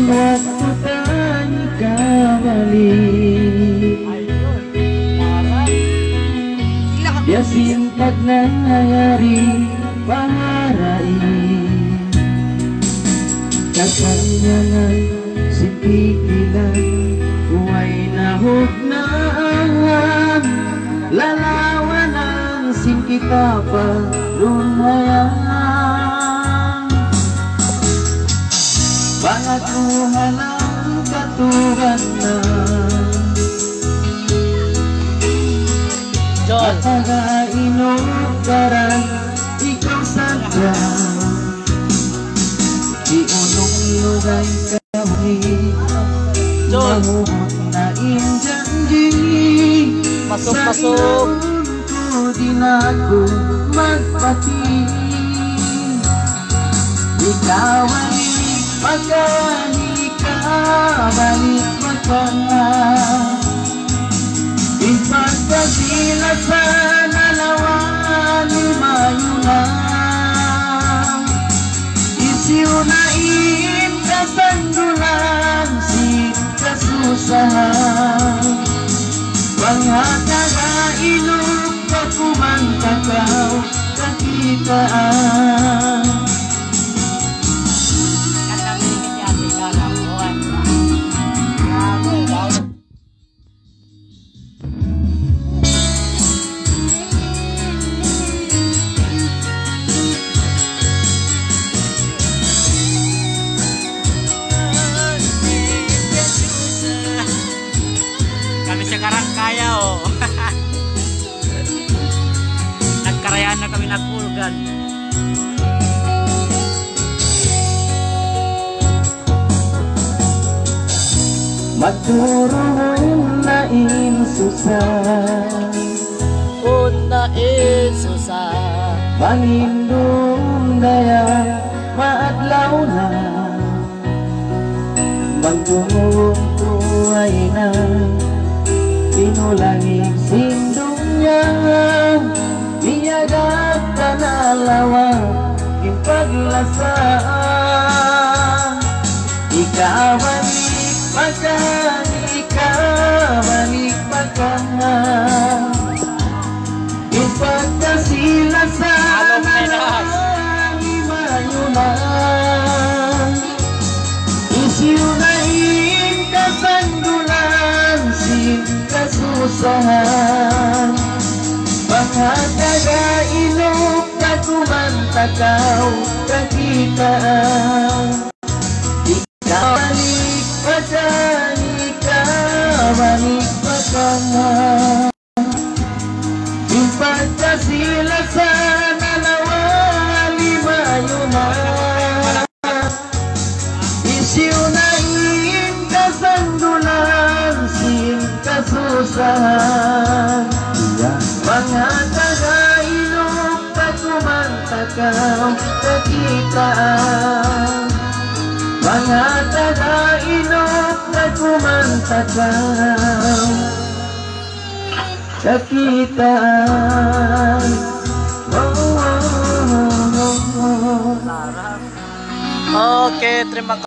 waktu tani kabalik Yasin pag nangyayari paharai Kasanyanan simpikilan Huway nahugnaan Lalawan ang kita pa lumayan Pangatuhan ang katuran na At nagainukaran ikaw sadya Iunong lugay kami Mahuhot na injanji Masuk Di na ako magpati Ikaw ay pagkanikabalik magpanga Ipagkasila sa nalawan Limayo na Isiunain kasandulan Sit kasusahan Panghataga-ilog Kumantakaw kakitaan Kami sekarang kaya oh. Nagkarayaan na kami nagpulgan. Magturuin na insusah Unain susah Pangindong daya maadlaw na Magtungong tuway na Pinulangin sindong niya Iyagap ka na lawa Yung paglasaan Ikabalik pagkan Ikabalik pagkan Yung pagkasilasan Limayo na Isiunahin kasandulan Sin kasusahan Panghataga-ilog Kumantakaw kakitaan Ikabalik pagkan Ikabalik pagkan Yung pagkasilasan Nalawa limayo na Isiunahin kasandulan Sin kasusahan Mga taga-ilog Kumantakaw kakitaan Mga taga-ilog Kumantakaw kakitaan Oke, terima kasih.